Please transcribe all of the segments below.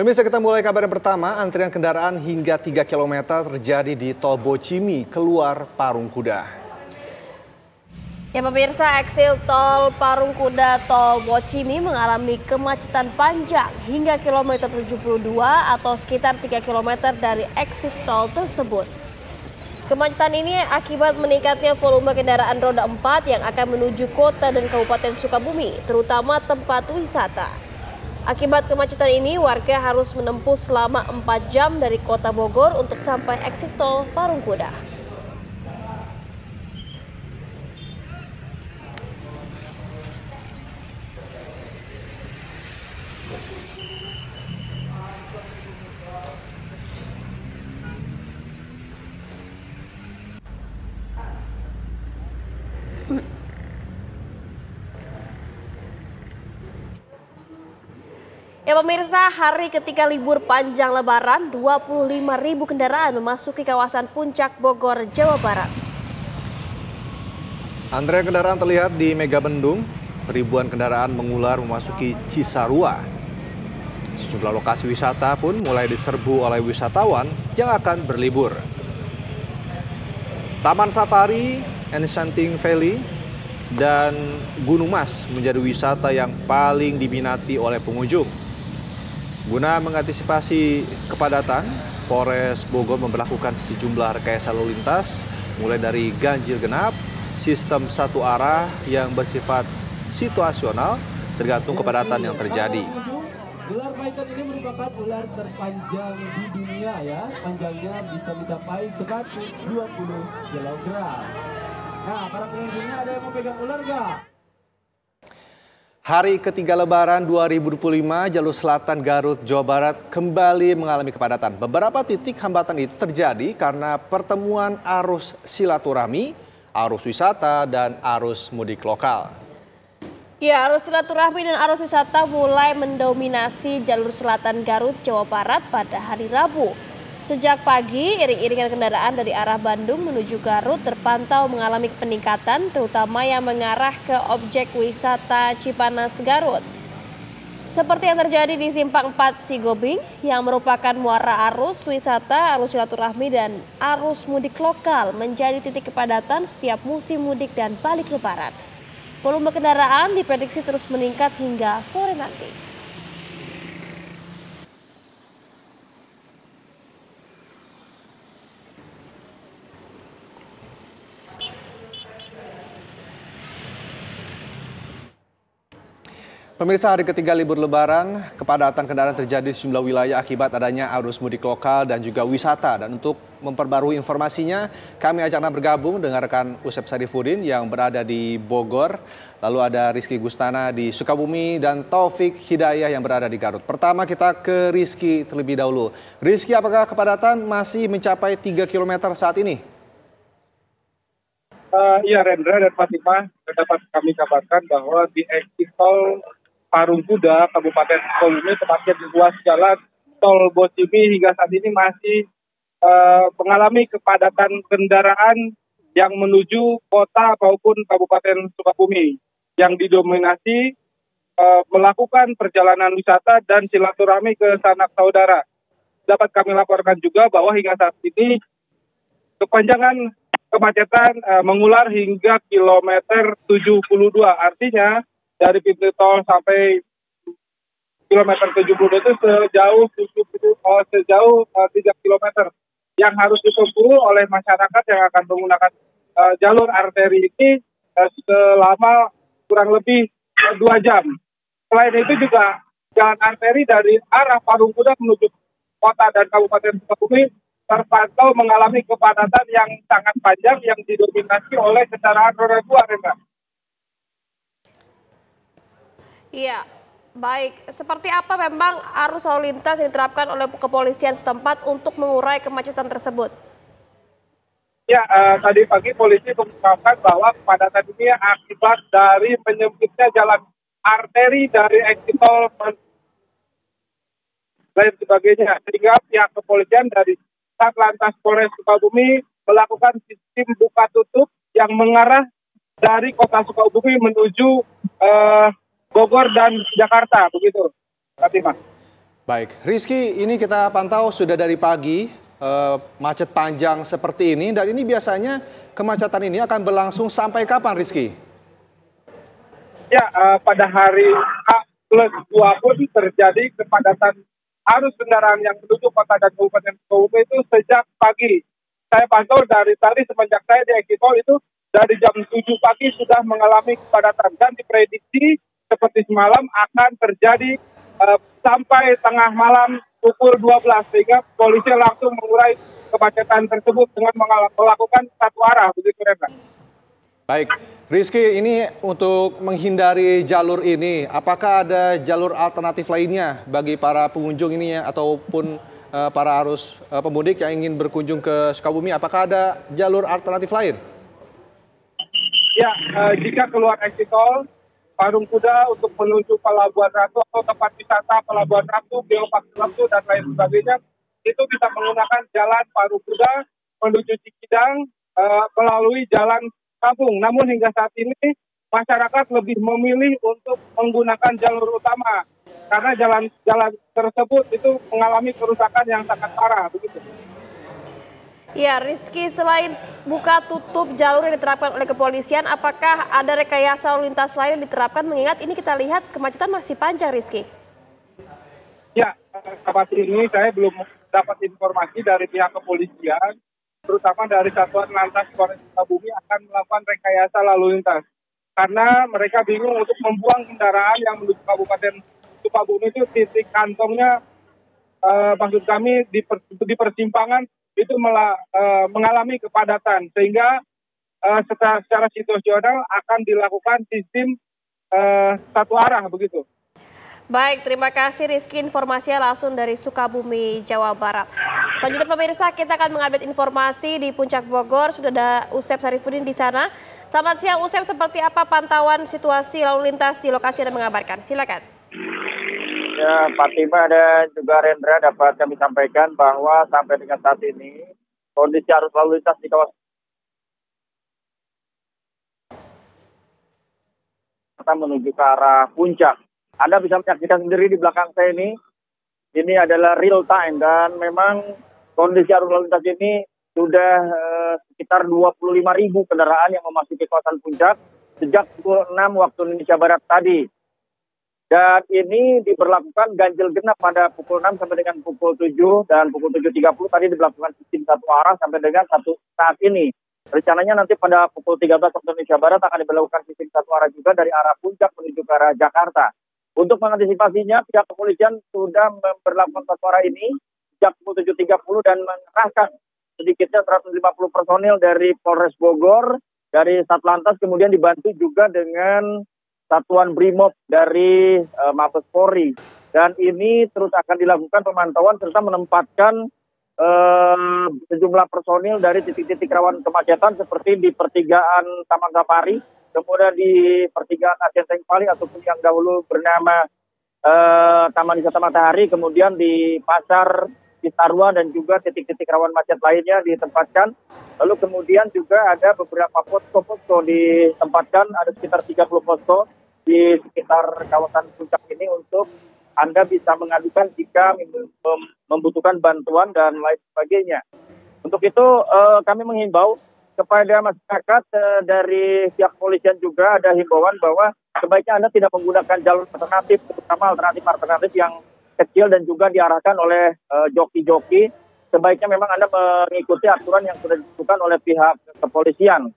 Pemirsa, kita mulai kabar yang pertama. Antrian kendaraan hingga 3 km terjadi di Tol Bocimi keluar Parung Kuda. Ya pemirsa, eksil Tol Parung Kuda Tol Bocimi mengalami kemacetan panjang hingga kilometer 72 atau sekitar 3 km dari eksit tol tersebut. Kemacetan ini akibat meningkatnya volume kendaraan roda 4 yang akan menuju kota dan Kabupaten Sukabumi, terutama tempat wisata. Akibat kemacetan ini, warga harus menempuh selama 4 jam dari kota Bogor untuk sampai eksit tol Parung Kuda. Ya pemirsa, hari ketika libur panjang Lebaran, 25.000 kendaraan memasuki kawasan Puncak Bogor, Jawa Barat. Antrean kendaraan terlihat di Megabendung. Ribuan kendaraan mengular memasuki Cisarua. Sejumlah lokasi wisata pun mulai diserbu oleh wisatawan yang akan berlibur. Taman Safari, Enchanting Valley, dan Gunung Mas menjadi wisata yang paling diminati oleh pengunjung. Guna mengantisipasi kepadatan, Polres Bogor memberlakukan sejumlah rekayasa lalu lintas, mulai dari ganjil genap, sistem satu arah yang bersifat situasional tergantung kepadatan yang terjadi. Ular python ini merupakan ular terpanjang di dunia ya, panjangnya bisa mencapai 120 kg. Nah, para pengunjungnya ada yang mau pegang ular nggak? Hari ketiga Lebaran 2025, jalur selatan Garut, Jawa Barat kembali mengalami kepadatan. Beberapa titik hambatan itu terjadi karena pertemuan arus silaturahmi, arus wisata, dan arus mudik lokal. Ya, arus silaturahmi dan arus wisata mulai mendominasi jalur selatan Garut, Jawa Barat pada hari Rabu. Sejak pagi, iring-iringan kendaraan dari arah Bandung menuju Garut terpantau mengalami peningkatan, terutama yang mengarah ke objek wisata Cipanas Garut. Seperti yang terjadi di Simpang 4 Sigobing, yang merupakan muara arus wisata, arus silaturahmi, dan arus mudik lokal menjadi titik kepadatan setiap musim mudik dan balik Lebaran. Volume kendaraan diprediksi terus meningkat hingga sore nanti. Pemirsa, hari ketiga libur Lebaran, kepadatan kendaraan terjadi di sejumlah wilayah akibat adanya arus mudik lokal dan juga wisata. Dan untuk memperbarui informasinya, kami ajak Anda bergabung dengan rekan Usep Sarifudin yang berada di Bogor. Lalu ada Rizky Gustana di Sukabumi dan Taufik Hidayah yang berada di Garut. Pertama kita ke Rizky terlebih dahulu. Rizky, apakah kepadatan masih mencapai 3 km saat ini? Iya, Rendra dan Fatimah, dapat kami kabarkan bahwa di eksit tol Parung Kuda, Kabupaten Sukabumi, tepatnya di ruas jalan Tol Bocimi hingga saat ini masih mengalami kepadatan kendaraan yang menuju kota maupun Kabupaten Sukabumi, yang didominasi melakukan perjalanan wisata dan silaturahmi ke sanak saudara. Dapat kami laporkan juga bahwa hingga saat ini kepanjangan kemacetan mengular hingga kilometer 72, artinya dari pintu tol sampai kilometer 72 itu sejauh 3 km yang harus ditempuh oleh masyarakat yang akan menggunakan jalur arteri ini selama kurang lebih 2 jam. Selain itu juga jalan arteri dari arah Parung Kuda menuju kota dan Kabupaten Sukabumi terpantau mengalami kepadatan yang sangat panjang yang didominasi oleh kendaraan roda 2, Rena. Iya, baik. Seperti apa memang arus lalu lintas yang diterapkan oleh kepolisian setempat untuk mengurai kemacetan tersebut? Ya, tadi pagi polisi mengungkapkan bahwa kepadatan ini akibat dari menyempitnya jalan arteri dari eksit tol lain sebagainya. Sehingga pihak kepolisian dari Satlantas Polres Sukabumi melakukan sistem buka tutup yang mengarah dari kota Sukabumi menuju Bogor dan Jakarta, begitu, Fatimah. Baik, Rizky, ini kita pantau sudah dari pagi macet panjang seperti ini, dan ini biasanya kemacetan ini akan berlangsung sampai kapan, Rizky? Ya, pada hari H+2 pun terjadi kepadatan arus kendaraan yang menuju kota dan Kabupaten Sukabumi itu sejak pagi. Saya pantau dari tadi semenjak saya di exit tol itu dari jam 7 pagi sudah mengalami kepadatan dan diprediksi seperti semalam akan terjadi sampai tengah malam pukul 12 sehingga polisi langsung mengurai kemacetan tersebut dengan melakukan satu arah begitu Rendra. Baik, Rizky, ini untuk menghindari jalur ini, apakah ada jalur alternatif lainnya bagi para pengunjung ini ya, ataupun para arus pemudik yang ingin berkunjung ke Sukabumi, apakah ada jalur alternatif lain? Ya, jika keluar exit tol Parung Kuda untuk menuju Pelabuhan Ratu atau tempat wisata Pelabuhan Ratu, Geopark Lembu dan lain sebagainya, itu bisa menggunakan jalan Parung Kuda menuju Cikidang melalui jalan Kampung. Namun hingga saat ini masyarakat lebih memilih untuk menggunakan jalur utama karena jalan tersebut itu mengalami kerusakan yang sangat parah begitu. Ya, Rizky, selain buka tutup jalur yang diterapkan oleh kepolisian, apakah ada rekayasa lalu lintas lain yang diterapkan mengingat ini kita lihat kemacetan masih panjang, Rizky? Ya, seperti ini saya belum dapat informasi dari pihak kepolisian, terutama dari Satuan Lantas Polres Sukabumi akan melakukan rekayasa lalu lintas. Karena mereka bingung untuk membuang kendaraan yang menuju Kabupaten Sukabumi itu titik kantongnya, maksud kami di persimpangan itu mengalami kepadatan sehingga secara situasional akan dilakukan sistem satu arah begitu. Baik, terima kasih Rizky, informasinya langsung dari Sukabumi, Jawa Barat. Selanjutnya pemirsa, kita akan mengupdate informasi di Puncak Bogor. Sudah ada Usep Sarifudin di sana. Selamat siang Usep, seperti apa pantauan situasi lalu lintas di lokasi Anda mengabarkan? Silakan. Ya, Fatima dan juga Rendra dapat kami sampaikan bahwa sampai dengan saat ini kondisi arus lalu lintas di kawasan menuju ke arah puncak. Anda bisa menyaksikan sendiri di belakang saya ini adalah real time dan memang kondisi arus lalu lintas ini sudah sekitar 25.000 kendaraan yang memasuki kawasan puncak sejak pukul 6 waktu Indonesia Barat tadi. Dan ini diberlakukan ganjil genap pada pukul 6 sampai dengan pukul 7 dan pukul 7.30 tadi diberlakukan sistem satu arah sampai dengan saat ini. Rencananya nanti pada pukul 13 waktu Indonesia Barat akan diberlakukan sistem satu arah juga dari arah puncak menuju ke arah Jakarta. Untuk mengantisipasinya, pihak kepolisian sudah memperlakukan satu arah ini sejak pukul 7.30 dan mengerahkan sedikitnya 150 personil dari Polres Bogor, dari Satlantas, kemudian dibantu juga dengan Satuan Brimob dari Mabes Polri. Dan ini terus akan dilakukan pemantauan serta menempatkan sejumlah personil dari titik-titik rawan kemacetan seperti di pertigaan Taman Safari, kemudian di pertigaan Asian Tank Valley ataupun yang dahulu bernama Taman Wisata Matahari, kemudian di Pasar Cisarua dan juga titik-titik rawan macet lainnya ditempatkan. Lalu kemudian juga ada beberapa posko-posko ditempatkan, ada sekitar 30 posko di sekitar kawasan puncak ini untuk Anda bisa mengadukan jika membutuhkan bantuan dan lain sebagainya. Untuk itu kami menghimbau kepada masyarakat dari pihak kepolisian juga ada himbauan bahwa sebaiknya Anda tidak menggunakan jalur alternatif, terutama alternatif yang kecil dan juga diarahkan oleh joki-joki. Sebaiknya memang Anda mengikuti aturan yang sudah ditentukan oleh pihak kepolisian.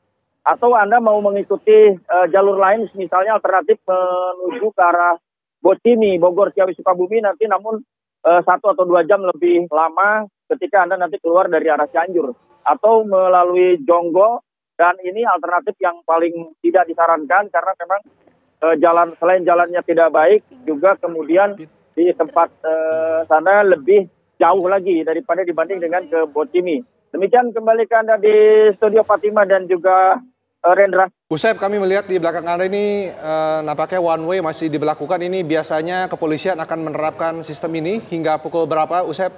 Atau Anda mau mengikuti jalur lain, misalnya alternatif menuju ke arah Bocimi, Bogor, Ciawi, Sukabumi nanti, namun 1 atau 2 jam lebih lama ketika Anda nanti keluar dari arah Cianjur. Atau melalui Jonggol, dan ini alternatif yang paling tidak disarankan karena memang selain jalannya tidak baik, juga kemudian di tempat sana lebih jauh lagi daripada dibanding dengan ke Bocimi. Demikian kembali ke Anda di studio Fatima dan juga Rendra. Usep, kami melihat di belakang Anda ini nampaknya one way masih diberlakukan. Ini biasanya kepolisian akan menerapkan sistem ini hingga pukul berapa, Usep?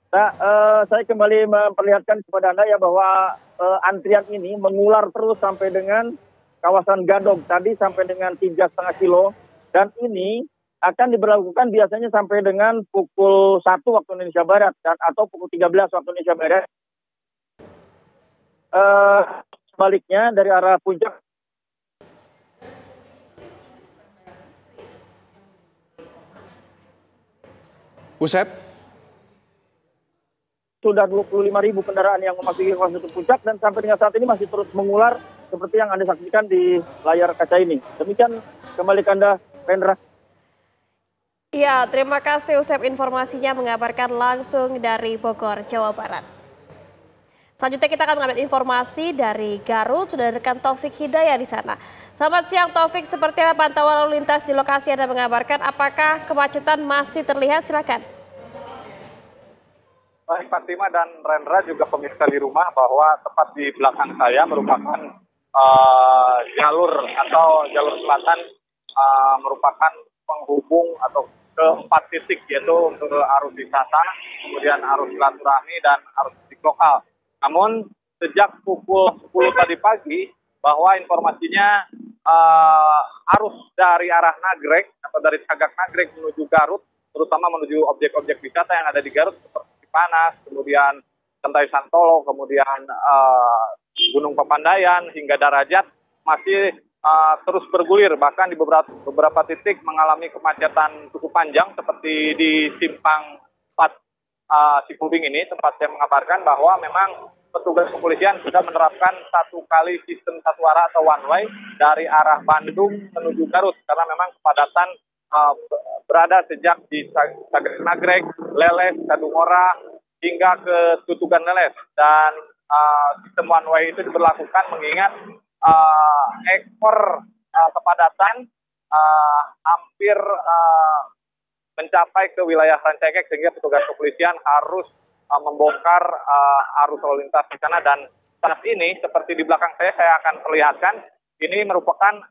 Nah, saya kembali memperlihatkan kepada Anda ya bahwa antrian ini mengular terus sampai dengan kawasan Gadog tadi sampai dengan 3,5 kilo. Dan ini akan diberlakukan biasanya sampai dengan pukul 1 waktu Indonesia Barat atau pukul 13 waktu Indonesia Barat. Sebaliknya dari arah puncak Usep, sudah 25.000 kendaraan yang memasuki kawasan puncak dan sampai dengan saat ini masih terus mengular seperti yang Anda saksikan di layar kaca ini. Demikian kembali ke Anda, Rendra. Ya, terima kasih Usep informasinya mengabarkan langsung dari Bogor, Jawa Barat. Selanjutnya kita akan mengambil informasi dari Garut, sudah rekan Taufik Hidayah di sana. Selamat siang Taufik, seperti apa pantauan lalu lintas di lokasi Anda mengabarkan? Apakah kemacetan masih terlihat? Silakan. Baik Fatima dan Rendra juga pemirsa di rumah bahwa tepat di belakang saya merupakan jalur selatan merupakan penghubung atau ke 4 titik, yaitu untuk arus wisata, kemudian arus silaturahmi dan arus mudik lokal. Namun sejak pukul 10 tadi pagi bahwa informasinya arus dari arah Nagrek atau dari Cagak Nagrek menuju Garut, terutama menuju objek-objek wisata yang ada di Garut seperti Cipanas, kemudian Pantai Santolo, kemudian Gunung Papandayan hingga Darajat masih terus bergulir, bahkan di beberapa titik mengalami kemacetan cukup panjang seperti di Simpang 4 Cikubing ini, tempat saya mengabarkan bahwa memang petugas kepolisian sudah menerapkan 1 kali sistem satu arah atau one way dari arah Bandung menuju Garut karena memang kepadatan berada sejak di Cagak Nagrek, Leles, Kadungora hingga ke Tutugan Leles, dan sistem one way itu diberlakukan mengingat ekor kepadatan hampir mencapai ke wilayah Rancaikek sehingga petugas kepolisian harus membongkar arus lalu lintas di sana. Dan saat ini seperti di belakang saya akan perlihatkan ini merupakan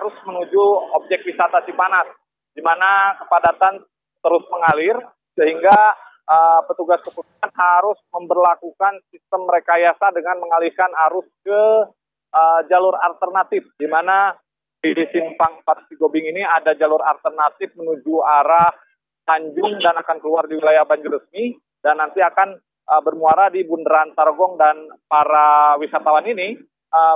arus menuju objek wisata Cipanas, di mana kepadatan terus mengalir sehingga petugas kepolisian harus memberlakukan sistem rekayasa dengan mengalihkan arus ke jalur alternatif, di mana di Simpang 4 Cikubing ini ada jalur alternatif menuju arah Tanjung dan akan keluar di wilayah Banjarmasin dan nanti akan bermuara di Bundaran Tarogong, dan para wisatawan ini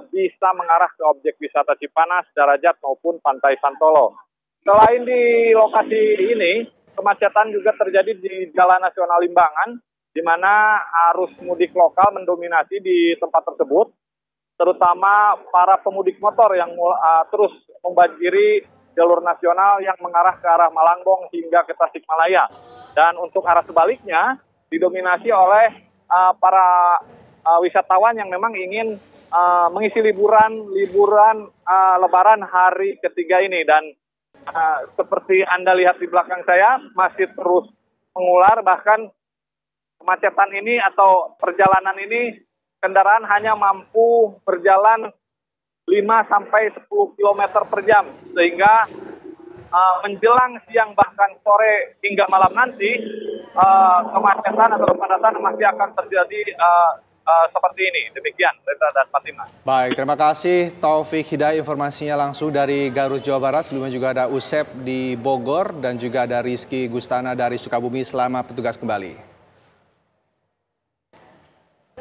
bisa mengarah ke objek wisata Cipanas, Darajat maupun Pantai Santolo. Selain di lokasi ini, kemacetan juga terjadi di Jalan Nasional Limbangan, di mana arus mudik lokal mendominasi di tempat tersebut, terutama para pemudik motor yang terus membanjiri jalur nasional yang mengarah ke arah Malangbong hingga ke Tasikmalaya. Dan untuk arah sebaliknya didominasi oleh para wisatawan yang memang ingin mengisi liburan Lebaran hari ketiga ini. Dan seperti Anda lihat di belakang saya masih terus mengular, bahkan kemacetan ini atau perjalanan ini kendaraan hanya mampu berjalan 5-10 km per jam, sehingga menjelang siang bahkan sore hingga malam nanti kemacetan atau kepadatan masih akan terjadi seperti ini. Demikian, Reza dan Fatima. Baik, terima kasih Taufik Hidayah informasinya langsung dari Garut, Jawa Barat. Sebelumnya juga ada Usep di Bogor dan juga ada Rizky Gustana dari Sukabumi. Selamat bertugas kembali.